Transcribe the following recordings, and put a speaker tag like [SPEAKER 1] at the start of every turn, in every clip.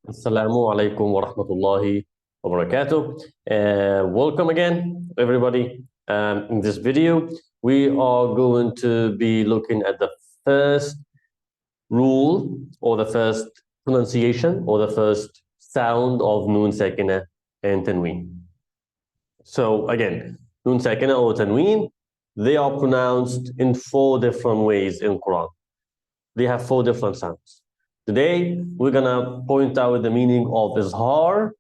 [SPEAKER 1] Assalamu Alaikum wa rahmatullahi wa barakatuh. Welcome again, everybody. In this video, we are going to be looking at the first rule or the first pronunciation or the first sound of Noon Sakina and Tanween. So again, Noon Sakina or Tanween, they are pronounced in 4 different ways in Quran. They have 4 different sounds. Today, we're gonna point out the meaning of Izhar,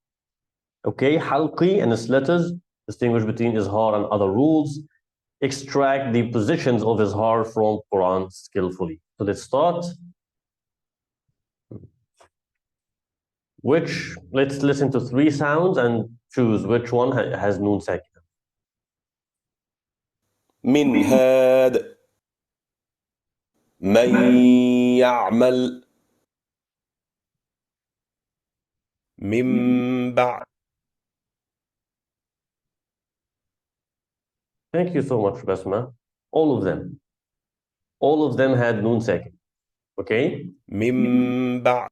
[SPEAKER 1] okay, halqi and its letters, distinguish between Izhar and other rules, extract the positions of Izhar from Quran skillfully. So let's start. Let's listen to 3 sounds and choose which one has Noon Sakina.
[SPEAKER 2] من هاد من يعمل من بعد.
[SPEAKER 1] Thank you so much, Basma. All of them had Noon Sakina. Okay?
[SPEAKER 2] من بعد.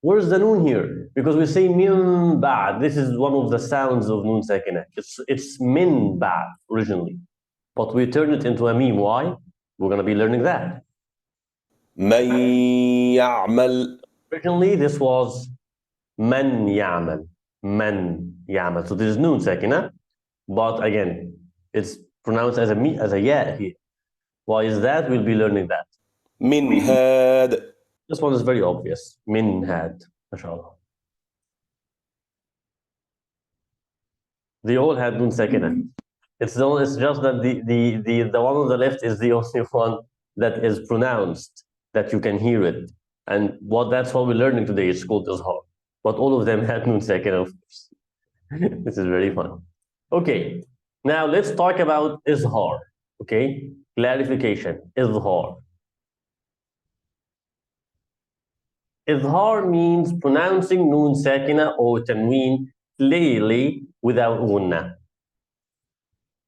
[SPEAKER 1] Where's the noon here? Because we say min ba'd. This is one of the sounds of noon sakina. It's min ba'd originally. But we turn it into a meme. Why? We're going to be learning that.
[SPEAKER 2] من يعمل.
[SPEAKER 1] Originally, this was man ya'mal. Man ya'mal. So this is noon sakina. But again, it's pronounced as a ya here. Why is that? We'll be learning that.
[SPEAKER 2] من هاد.
[SPEAKER 1] This one is very obvious. Min had, mashallah. They all had Nun Sakina. It's just that the one on the left is the only one that is pronounced, that you can hear it. And that's what we're learning today. It's called Izhar. But all of them had Nun Sakina, of course. This is very fun. Okay, now let's talk about Izhar. Okay, clarification. Izhar. Izhar means pronouncing Noon Sakina or Tanween clearly without Gunna.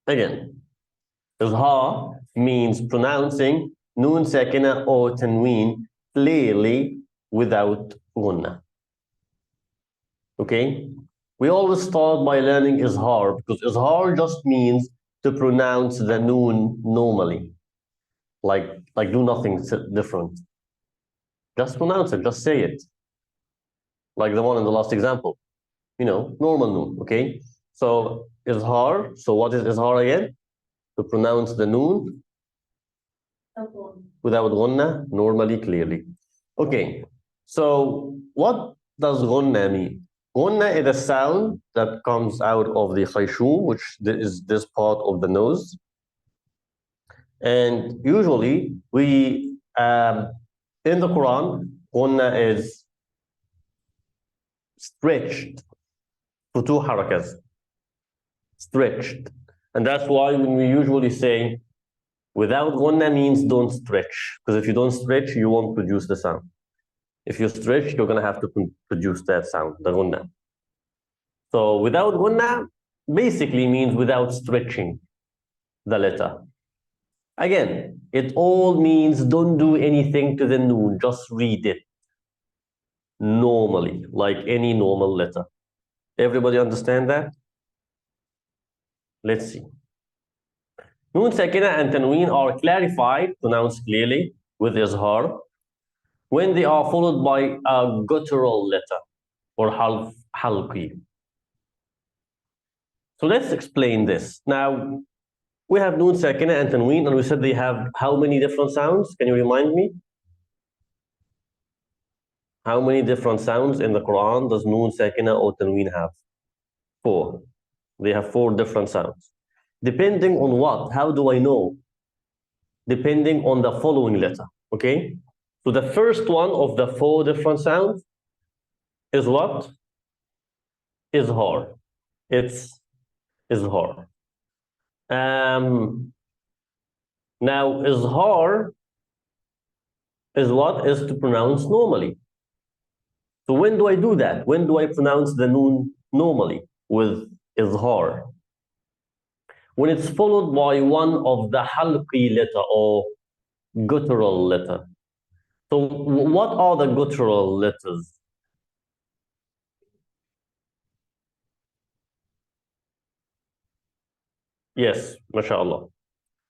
[SPEAKER 1] Again, Izhar means pronouncing Noon Sakina or Tanween clearly without Gunna. Okay? We always start by learning Izhar because Izhar just means to pronounce the Noon normally. Like do nothing different. Just pronounce it, just say it. Like the one in the last example. Normal noon, okay? So Izhar, so what is Izhar again? To pronounce the noon without gunna, normally, clearly. Okay, so what does gunna mean? Gunna is a sound that comes out of the khayshum, which is this part of the nose. And usually in the Quran, gunna is stretched for 2 harakas. Stretched. And that's why when we usually say without gunna means don't stretch. Because if you don't stretch, you won't produce the sound. If you stretch, you're going to have to produce that sound, the gunna. So without gunna basically means without stretching the letter. Again, it all means don't do anything to the noon, just read it normally, like any normal letter. Everybody understand that? Let's see. Noon Sakina and Tanween are clarified, pronounced clearly with Izhar when they are followed by a guttural letter or halqi. So let's explain this. Now, we have Noon Sakina and Tanween, and we said they have how many different sounds? Can you remind me? How many different sounds in the Quran does Noon Sakina or Tanween have? 4. They have 4 different sounds. Depending on what? How do I know? Depending on the following letter, okay? So the first one of the 4 different sounds is what? Izhar. It's Izhar. Now, Izhar is what? Is to pronounce normally. So when do I do that? When do I pronounce the noon normally with Izhar? When it's followed by one of the halqi letter or guttural letter. So what are the guttural letters? Yes, mashallah.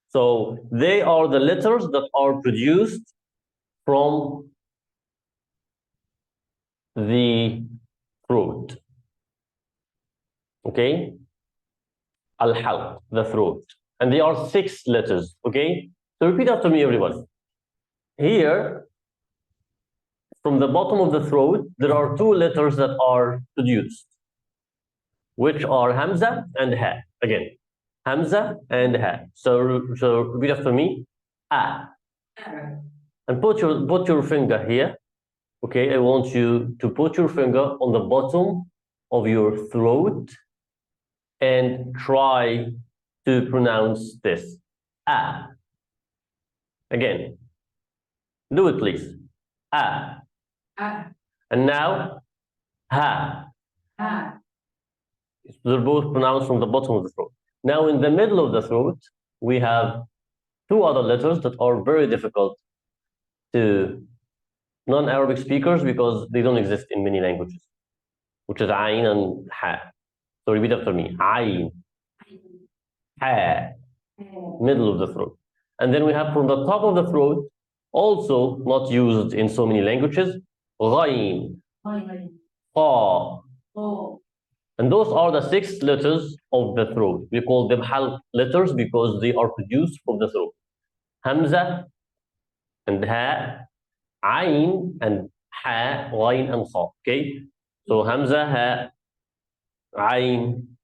[SPEAKER 1] So they are the letters that are produced from the throat. Okay? Al-halq, the throat. And they are 6 letters. Okay? So repeat after me, everyone. Here, from the bottom of the throat, there are 2 letters that are produced, which are Hamza and Ha. Again, Hamza and Ha. So repeat after me. A. And put your finger here. Okay, I want you to put your finger on the bottom of your throat and try to pronounce this. A. Again. Do it, please. A. And now, Ha. They're both pronounced from the bottom of the throat. Now, in the middle of the throat, we have 2 other letters that are very difficult to non-Arabic speakers because they don't exist in many languages, which is Ain and Ha. So repeat after me. Ain, Ha, middle of the throat. And then we have from the top of the throat, also not used in so many languages, Ghain, Fa. And those are the 6 letters of the throat. We call them halq letters because they are produced from the throat. Hamza and Ha, Ain and Ha, Ghain and Kha. Okay? So Hamza, Ha, Ain,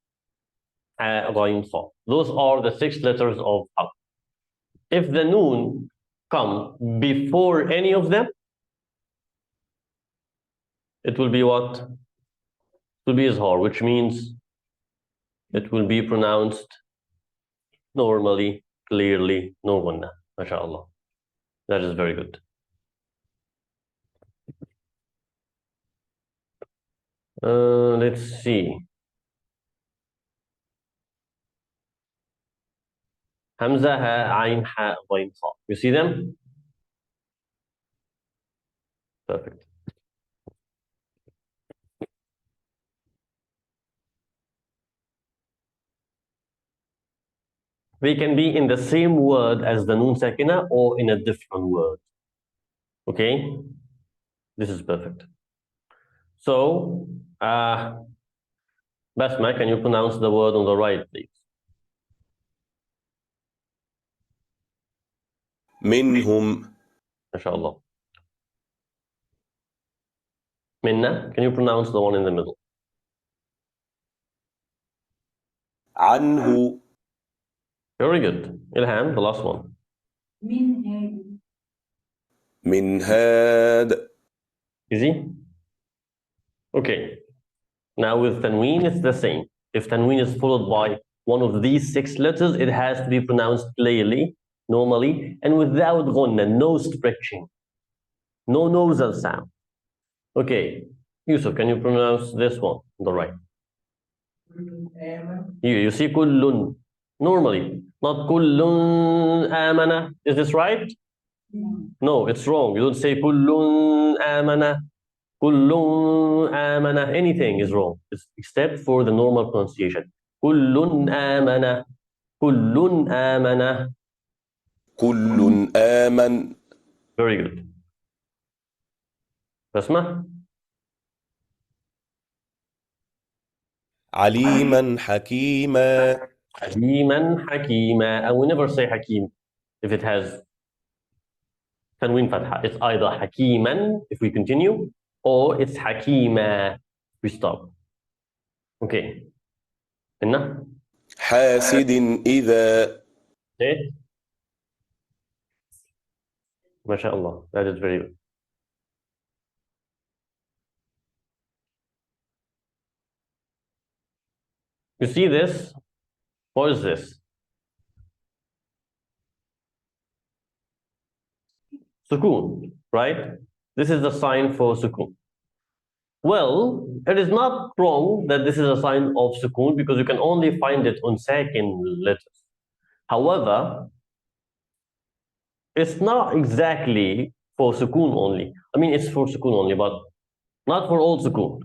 [SPEAKER 1] Ha, Ghain, Kha. Those are the 6 letters of halq. If the noon come before any of them, it will be what? It will be Izhar, which means it will be pronounced normally, clearly, no gunna, mashallah. That is very good. Let's see. Hamza, Ha, Ain, Ha, Ghain, Kha. You see them? Perfect. They can be in the same word as the noon sakina or in a different word. Okay? This is perfect. So, Basma, can you pronounce the word on the right, please?
[SPEAKER 2] منهم
[SPEAKER 1] MashaAllah. Minna, can you pronounce the one in the middle?
[SPEAKER 2] عنه
[SPEAKER 1] Very good. Ilham, the last one.
[SPEAKER 2] من هاد
[SPEAKER 1] Easy? Okay. Now with Tanween, it's the same. If Tanween is followed by one of these 6 letters, it has to be pronounced clearly, normally, and without ghunna, no stretching, no nasal sound. Okay. Yusuf, can you pronounce this one on the right? You see kullun, normally, not kullun amana. Is this right? No, it's wrong. You don't say kullun amana, kullun amana. Anything is wrong, except for the normal pronunciation. Kullun amana, kullun amana.
[SPEAKER 2] كل آمن
[SPEAKER 1] Very good. Basma?
[SPEAKER 2] عليما حكيما
[SPEAKER 1] Hakiman, Hakima. And we never say Hakim if it has Tanween Fatha. It's either Hakiman if we continue, or it's Hakima if we stop. Okay. Inna?
[SPEAKER 2] حاسد إذا
[SPEAKER 1] Okay. MashaAllah. That is very good. You see this? What is this? Sukoon, right? This is the sign for sukoon. Well, it is not wrong that this is a sign of sukoon because you can only find it on sakin letters. However, it's not exactly for sukoon only. I mean, it's for sukoon only, but not for all sukoon.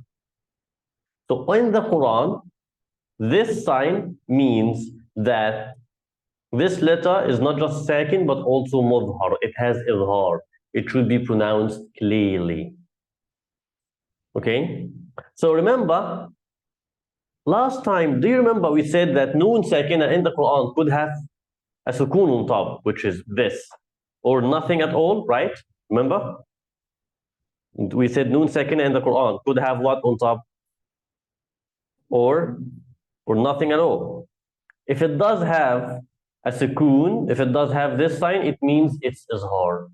[SPEAKER 1] So in the Quran, this sign means that this letter is not just sakin but also mudhar. It has idhar. It should be pronounced clearly. Okay? So remember, last time, do you remember we said that noon sakina in the Quran could have a sukoon on top, which is this, or nothing at all, right? Remember? We said noon sakina in the Quran could have what on top? Or nothing at all. If it does have a sukoon, if it does have this sign, it means it's izhar.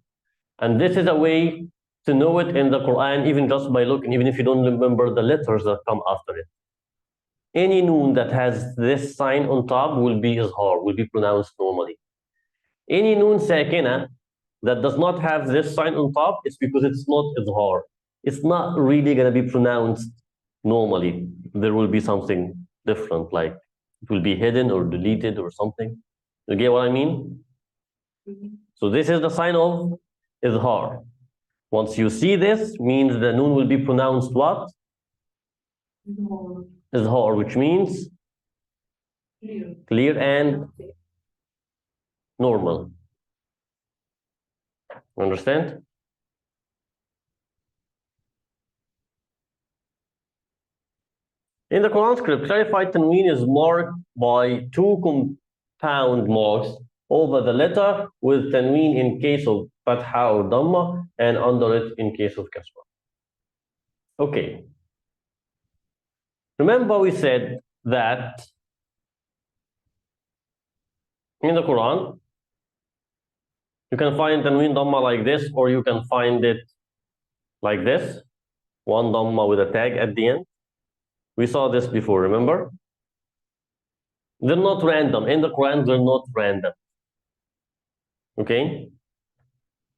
[SPEAKER 1] And this is a way to know it in the Quran, even just by looking, even if you don't remember the letters that come after it. Any noon that has this sign on top will be izhar, will be pronounced normally. Any noon sakina that does not have this sign on top, it's because it's not izhar. It's not really going to be pronounced normally. There will be something different, like it will be hidden or deleted or something. You get what I mean? So this is the sign of izhar. Once you see this, means the noon will be pronounced what? Izhar, which means clear and normal. Understand? In the Quran script, clarified tanween is marked by two compound marks over the letter, with tanween in case of fatha or dhamma and under it in case of kasra. Okay. Remember we said that in the Quran, you can find tanween dhamma like this, or you can find it like this, one dhamma with a tag at the end. We saw this before, remember? They're not random. In the Quran, they're not random. Okay?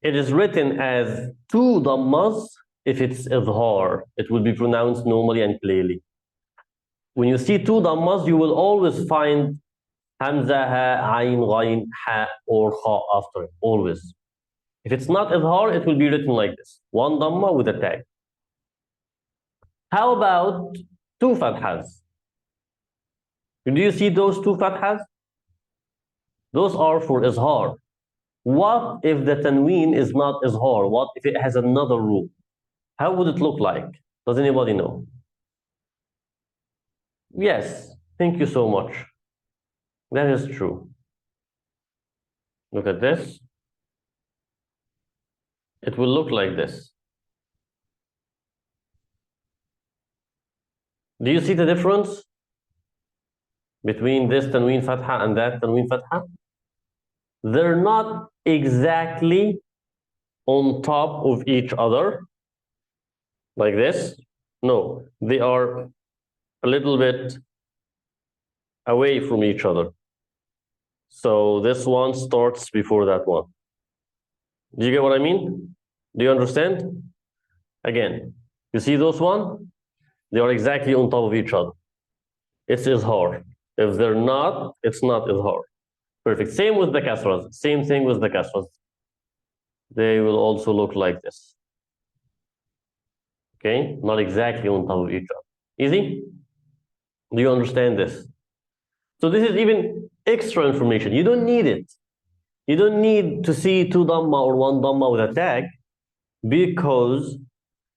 [SPEAKER 1] It is written as two dhammas if it's idhar. It will be pronounced normally and clearly. When you see two dhammas, you will always find hamza, ha, ayn, ghayn, ha, or kha after it, always. If it's not idhar, it will be written like this. One dhamma with a tag. How about two fathas? Do you see those two fathas? Those are for izhar. What if the tanween is not izhar? What if it has another rule? How would it look like? Does anybody know? Yes, thank you so much. That is true. Look at this. It will look like this. Do you see the difference between this tanween fatha and that tanween fatha? They're not exactly on top of each other like this. No, they are a little bit away from each other. So this one starts before that one. Do you get what I mean? Do you understand? Again, you see those one? They are exactly on top of each other. It's izhar. If they're not, it's not izhar. Perfect. Same with the kasras. Same thing with the kasras. They will also look like this. Okay? Not exactly on top of each other. Easy? Do you understand this? So this is even extra information. You don't need it. You don't need to see two dhamma or one dhamma with a tag, because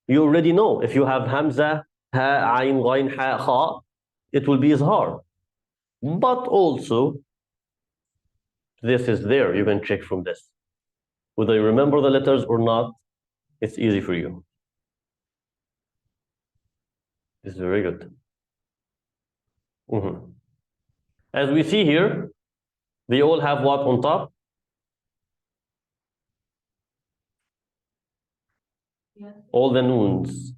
[SPEAKER 1] you already know if you have hamza, ha, ayn, ghayn, ha, kha, it will be izhar. But also, this is there. You can check from this. Whether you remember the letters or not, it's easy for you. This is very good. As we see here, they all have what on top? Yes. All the noons.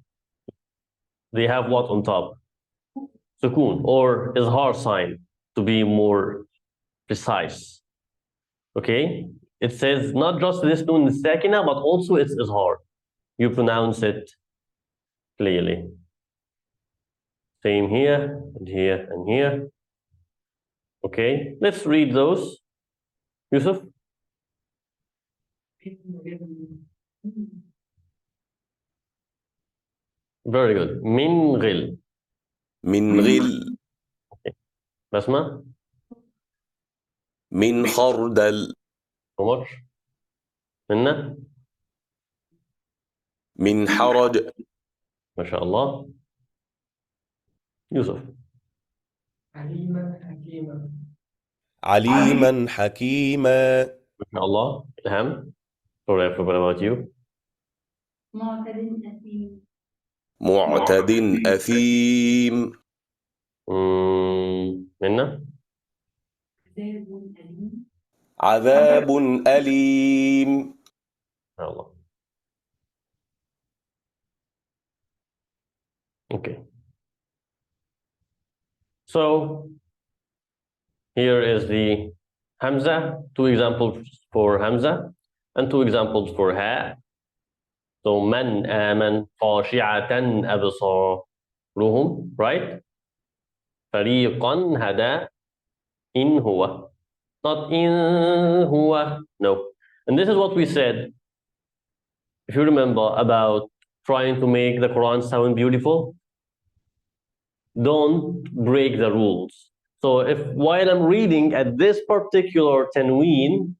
[SPEAKER 1] They have what on top? Sukoon, or izhar sign, to be more precise. Okay? It says not just this noon is sakina, but also it's izhar. You pronounce it clearly. Same here, and here, and here. Okay, let's read those. Yusuf? Very good. Min ghil.
[SPEAKER 2] من غل
[SPEAKER 1] Basma?
[SPEAKER 2] من خردل
[SPEAKER 1] عمر منا
[SPEAKER 2] من حرج
[SPEAKER 1] ما شاء الله. يوسف
[SPEAKER 3] عليما حكيما.
[SPEAKER 2] عليما حكيما
[SPEAKER 1] ما شاء الله. إلهام. Sorry, I forgot about you.
[SPEAKER 3] معتد أثيم.
[SPEAKER 2] معتد أثيم
[SPEAKER 1] منا
[SPEAKER 3] عذاب أليم.
[SPEAKER 2] عذاب أليم
[SPEAKER 1] ما شاء الله. Okay. So here is the Hamza, two examples for Hamza and two examples for Ha. So man aman khashi'atan absaruhum, right? Fariqan hada in huwa. Not in huwa. No. And this is what we said, if you remember, about trying to make the Quran sound beautiful. Don't break the rules. So if while I'm reading at this particular Tanween,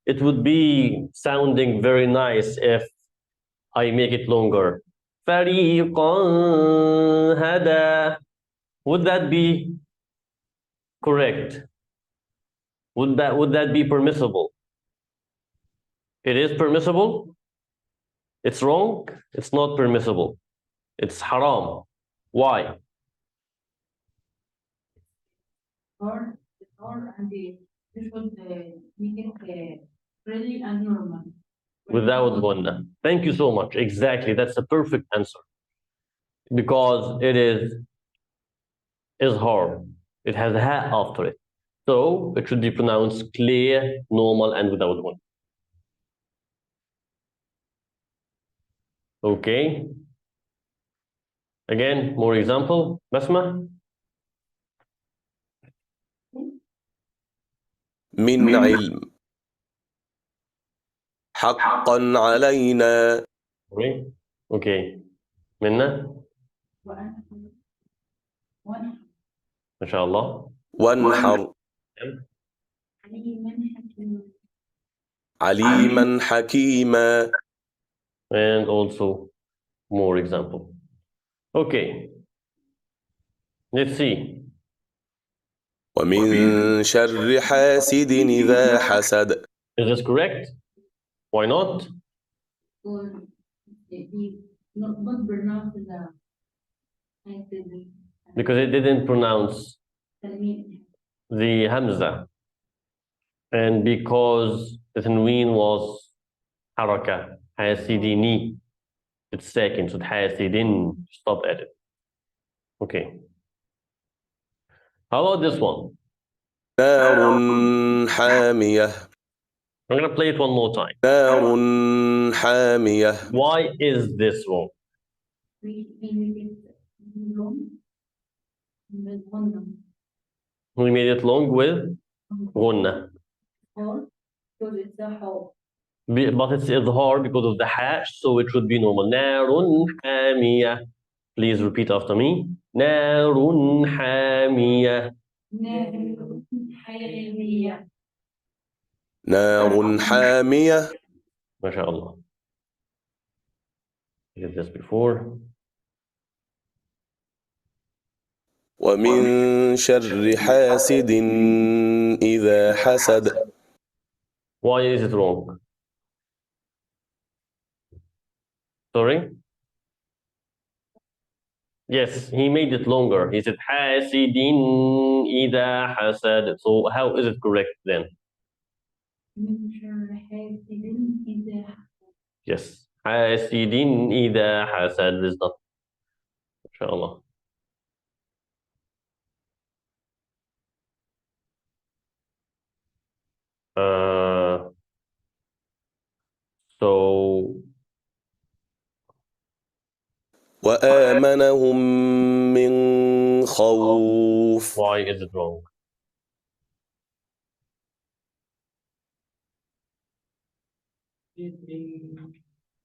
[SPEAKER 1] it would be sounding very nice if I make it longer. فَرِيقًا هَدَى. Would that be correct? Would that be permissible? It is permissible. It's wrong. It's not permissible. It's haram. Why?
[SPEAKER 3] Or and the you should make it really and normal.
[SPEAKER 1] Without gunna. Thank you so much. Exactly. That's a perfect answer. Because it is Iz-har. It has a ha after it. So it should be pronounced clear, normal, and without gunna. Okay. Again, more example. Basma.
[SPEAKER 2] من علم حقا علينا
[SPEAKER 1] Okay. Minna. ما شاء الله.
[SPEAKER 2] وانحر عليما حكيما
[SPEAKER 1] And also more example. Okay. Let's see.
[SPEAKER 2] ومن شر حاسد إذا حسد
[SPEAKER 1] Is this correct? Why not?
[SPEAKER 3] Not pronounce
[SPEAKER 1] Because it didn't pronounce the Hamza. And because the Tanween was haraka, hasidini, it's second, so hasidin, stop at it. Okay. How about this one?
[SPEAKER 2] نار حامية
[SPEAKER 1] I'm going to play it one more time.
[SPEAKER 2] نار حامية
[SPEAKER 1] Why is this wrong? We made it long with gunna. But it's idhar because of the hash, so it should be normal. Narun hamiyah. Please repeat after me. Narun hamiyah.
[SPEAKER 2] نار حامية
[SPEAKER 1] MashaAllah. I did this before.
[SPEAKER 2] ومن شر حاسد إذا حسد
[SPEAKER 1] Why is it wrong? Sorry? Yes, he made it longer. He said hasidin ida hasad. So how is it correct then? Yes. Hasidin ida hasad is not. Inshallah. So
[SPEAKER 2] وآمنهم من خوف
[SPEAKER 1] why is it wrong?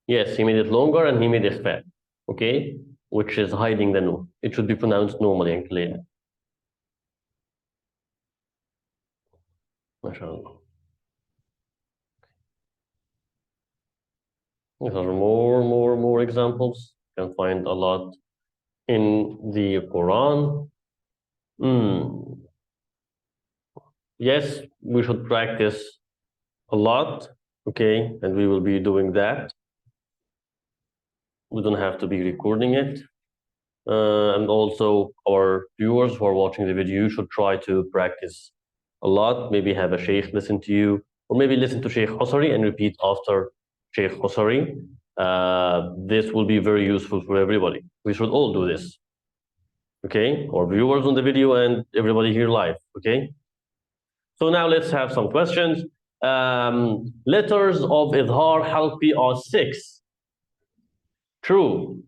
[SPEAKER 1] Yes, he made it longer and he made it fat. Okay? Which is hiding the no. It should be pronounced normally and clearly. MashaAllah. These are more examples. You can find a lot in the Quran. Yes, we should practice a lot, okay, and we will be doing that. We don't have to be recording it. And also our viewers who are watching the video, you should try to practice a lot. Maybe have a sheikh listen to you, or maybe listen to Sheikh Hosari and repeat after Sheikh Hosari. This will be very useful for everybody. We should all do this. Okay, our viewers on the video and everybody here live, okay? So now let's have some questions. Letters of Idhar halqi are 6. True.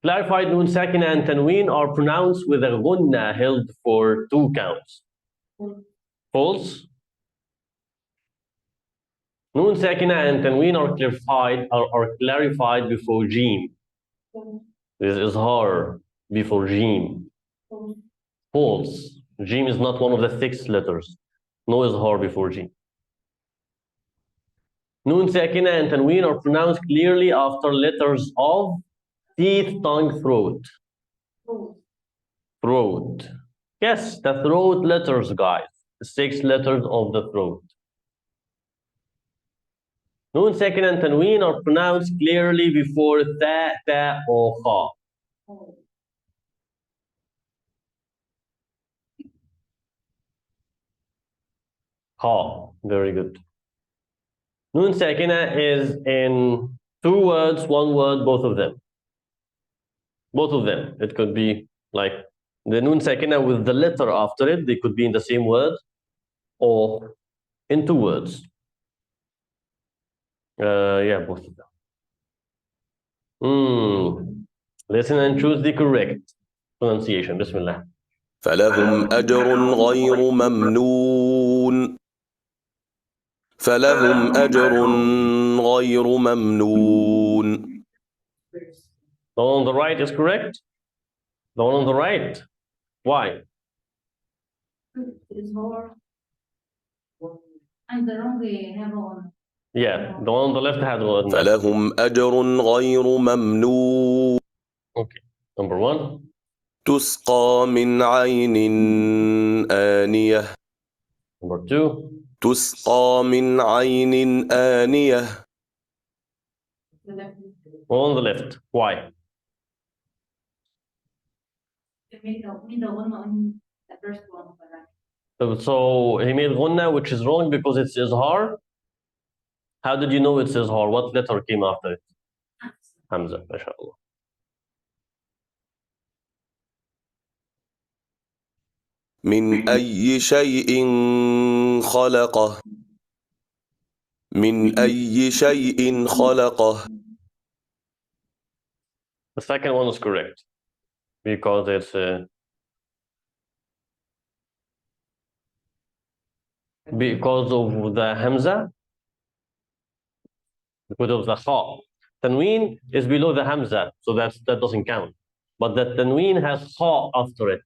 [SPEAKER 1] Clarified Noon Sakina and Tanween are pronounced with a gunna held for 2 counts. False. Noon Sakina and Tanween are clarified before Jim. This is Izhar before Jim. False. Jim is not one of the 6 letters. No Izhar before Jim. Noon Sakina and Tanween are pronounced clearly after letters of teeth, tongue, throat. Throat. Yes, the throat letters, guys. The 6 letters of the throat. Noon Sakina and Tanween are pronounced clearly before tha, ta, or kha. Ha, very good. Noon Sakina is in 2 words, 1 word, both of them. Both of them. It could be like the Noon Sakina with the letter after it, they could be in the same word or in 2 words. Yeah, both of them. Listen and choose the correct pronunciation. Bismillah.
[SPEAKER 2] فلهم أجر غير ممنون فلهم أجر غير ممنون.
[SPEAKER 1] The one on the right is correct? The one on the right? Why?
[SPEAKER 3] And the wrong have one.
[SPEAKER 1] Yeah, the one on the left has one.
[SPEAKER 2] فلهم أجر غير ممنون.
[SPEAKER 1] Okay, number 1.
[SPEAKER 2] تسقى من عين آنية.
[SPEAKER 1] Number 2.
[SPEAKER 2] تسقى من عين آنية.
[SPEAKER 1] On the left. Why? So he made gunna, which is wrong because it's Izhar. How did you know it's Izhar? What letter came after it? Hamza, mashallah.
[SPEAKER 2] من أي شيء خلقه. من أي شيء خلقه.
[SPEAKER 1] The second one is correct because it's because of the Hamza, because of the Kha. Tanween is below the Hamza, so that doesn't count. But the Tanween has Kha after it.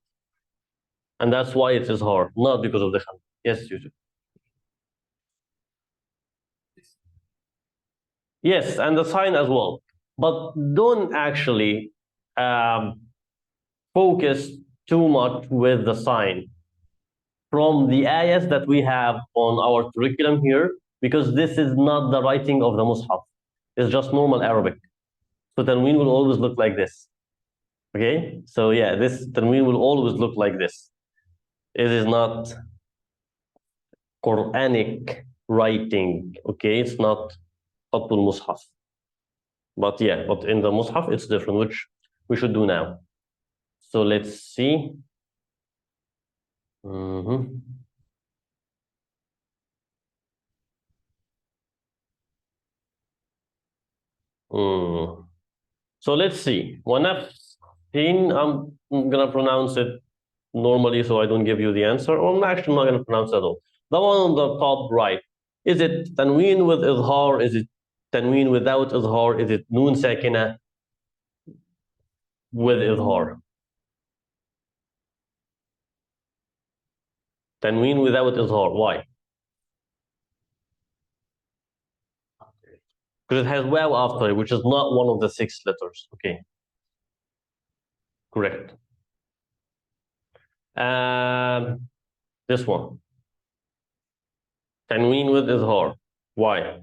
[SPEAKER 1] And that's why it is hard, not because of the Hamza. Yes, Yusuf. Yes, and the sign as well. But don't actually focus too much with the sign from the ayahs that we have on our curriculum here, because this is not the writing of the Mus'haf. It's just normal Arabic. So Tanween will always look like this. Okay? So yeah, this Tanween will always look like this. It is not Quranic writing. Okay? It's not Khatul Mus'haf. But yeah, but in the Mus'haf, it's different, which we should do now. So let's see. So let's see. Wanafin, I'm gonna pronounce it normally so I don't give you the answer, or I'm actually not gonna pronounce it at all. The one on the top right, is it Tanween with Izhar? Is it Tanween without Izhar? Is it Noon Sakina with Izhar? Tanween without Izhar. Why? Because it has waw after it, which is not one of the 6 letters. Okay. Correct. This one. Tanween with Izhar. Why?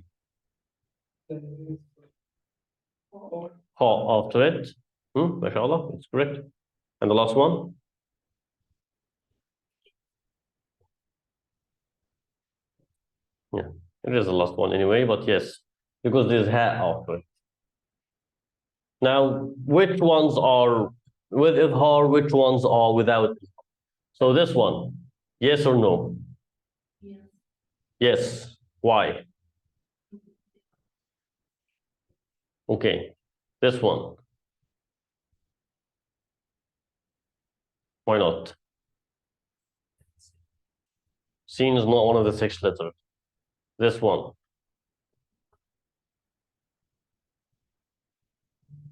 [SPEAKER 1] Ha after it. MashaAllah, it's correct. And the last one? Yeah, it is the last one anyway, but yes, because there's ha after it. Now, which ones are with Idhar, which ones are without? So this one, yes or no?
[SPEAKER 3] Yes.
[SPEAKER 1] Yes. Why? Okay. This one. Why not? Sin is not one of the 6 letters. This one.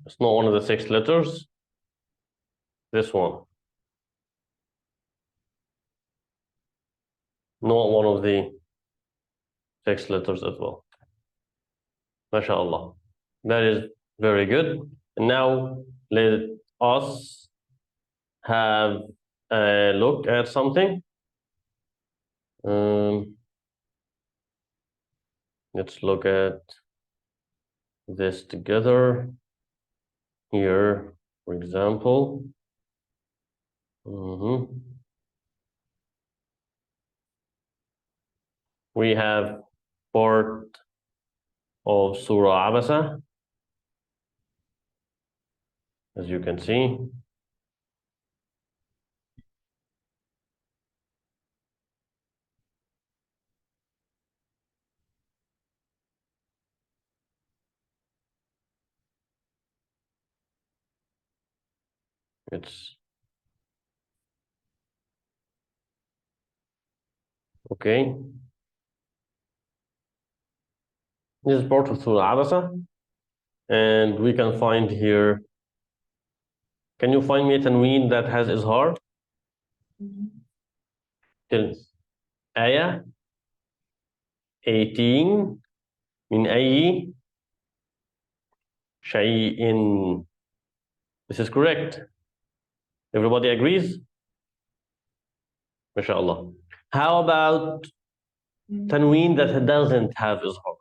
[SPEAKER 1] It's not one of the 6 letters. This one. Not one of the 6 letters as well. MashaAllah. That is very good. And now let us have a look at something. Let's look at this together. Here, for example. We have part of Surah Abasa, as you can see. It's okay. This is part of Surah Abasa, and we can find here. Can you find me a tanween that has Izhar? Till Ayah 18 من أي شيء. This is correct. Everybody agrees? MashaAllah. How about tanween that doesn't have Izhar?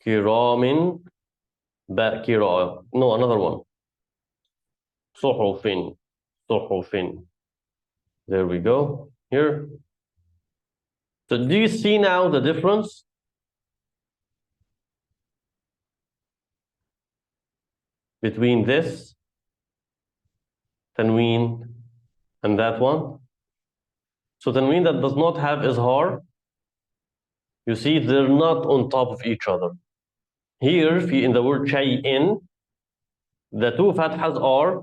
[SPEAKER 1] Kiramin Bakira. No, another one. Suhufin. Suhufin. There we go. Here. So do you see now the difference? Between this tanween and that one? So tanween that does not have Izhar, you see they're not on top of each other. Here, in the word shay'in, the 2 fathas are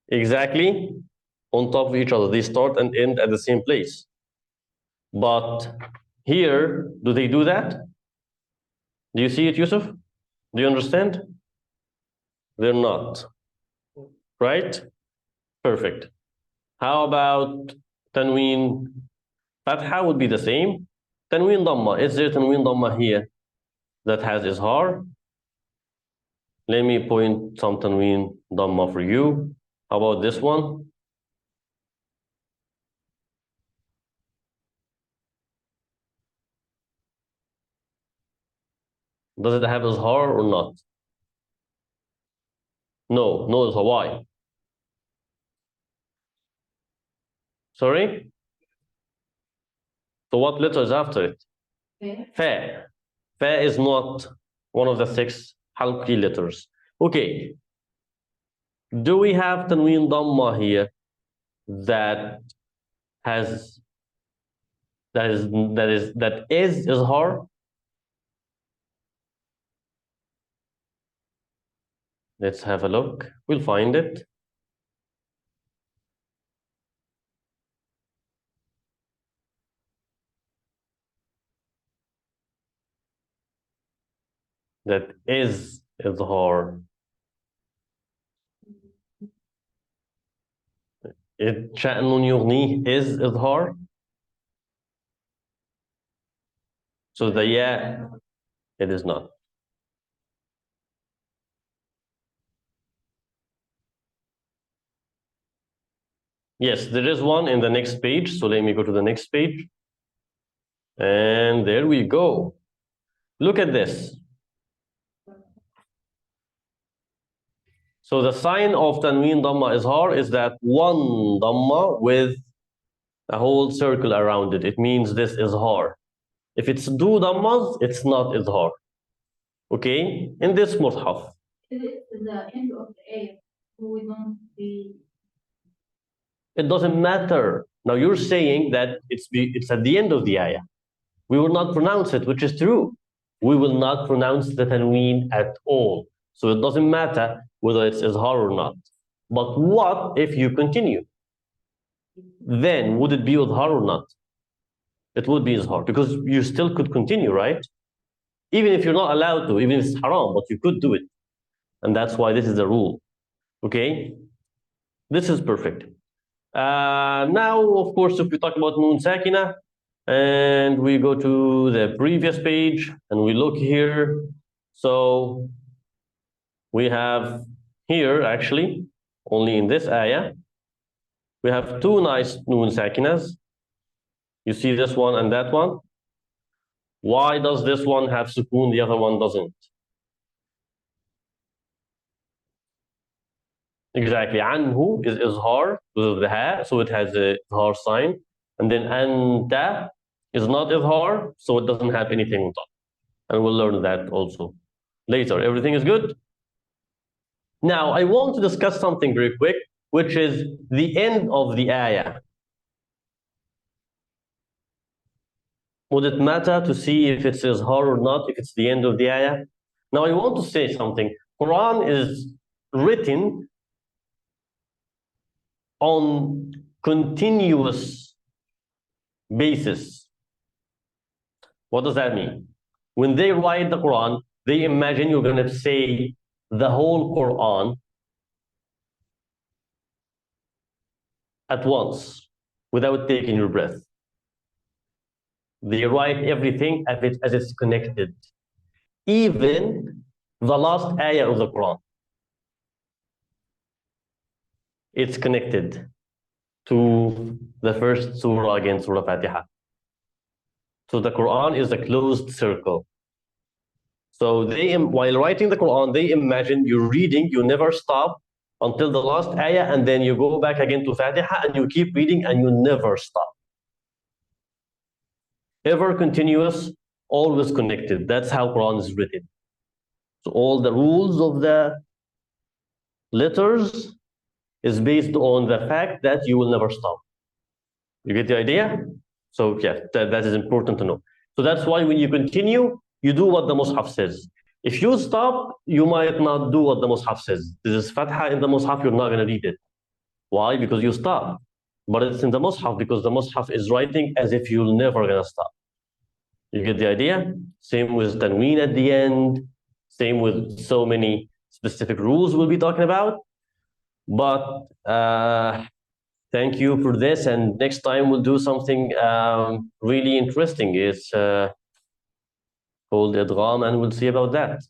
[SPEAKER 1] exactly on top of each other. They start and end at the same place. But here, do they do that? Do you see it, Yusuf? Do you understand? They're not. Right? Perfect. How about tanween? Fatha would be the same. Tanween Dhamma. Is there tanween Dhamma here that has Izhar? Let me point some tanween Dhamma for you. How about this one? Does it have Izhar or not? No, no Izhar. Why? Sorry? So what letter is after it? Fa. Fa is not one of the 6 halqi letters. Okay. Do we have tanween Dhamma here that has that is Izhar? Let's have a look. We'll find it. That is Izhar. شأن يغنيه is إظهار. So the yeah, it is not. Yes, there is one in the next page. So let me go to the next page. And there we go. Look at this. So the sign of Tanween Dhamma Izhar is that one Dhamma with a whole circle around it. It means this Izhar. If it's two Dhammas, it's not Izhar. Okay? In this Mus'haf.
[SPEAKER 3] Is it the end of the ayah? So we don't be.
[SPEAKER 1] It doesn't matter. Now you're saying that it's at the end of the ayah. We will not pronounce it, which is true. We will not pronounce the Tanween at all. So it doesn't matter whether it's Izhar or not. But what if you continue? Then would it be Izhar or not? It would be Izhar because you still could continue, right? Even if you're not allowed to, even if it's haram, but you could do it. And that's why this is the rule. Okay? This is perfect. Now, of course, if we talk about Noon Sakina, and we go to the previous page, and we look here. So we have here, actually, only in this ayah, we have two nice Noon Sakinas. You see this one and that one. Why does this one have sukoon, the other one doesn't? Exactly. Anhu is izhar because of the ha, so it has a izhar sign. And then anta is not izhar, so it doesn't have anything on top. And we'll learn that also later. Everything is good? Now, I want to discuss something very quick, which is the end of the ayah. Would it matter to see if it's izhar or not, if it's the end of the ayah? Now, I want to say something. Quran is written on continuous basis. What does that mean? When they write the Quran, they imagine you're going to say the whole Quran at once without taking your breath. They write everything as it's connected. Even the last ayah of the Quran. It's connected to the first surah again, Surah Fatiha. So the Quran is a closed circle. So while writing the Quran, they imagine you're reading, you never stop until the last ayah, and then you go back again to Fatiha, and you keep reading, and you never stop. Ever continuous, always connected. That's how Quran is written. So all the rules of the letters is based on the fact that you will never stop. You get the idea? So yeah, that is important to know. So that's why when you continue, you do what the Mus'haf says. If you stop, you might not do what the Mus'haf says. This is Fatha in the Mus'haf, you're not going to read it. Why? Because you stop. But it's in the Mus'haf because the Mus'haf is writing as if you're never going to stop. You get the idea? Same with Tanween at the end. Same with so many specific rules we'll be talking about. But thank you for this. And next time we'll do something really interesting. It's called Idgham, and we'll see about that.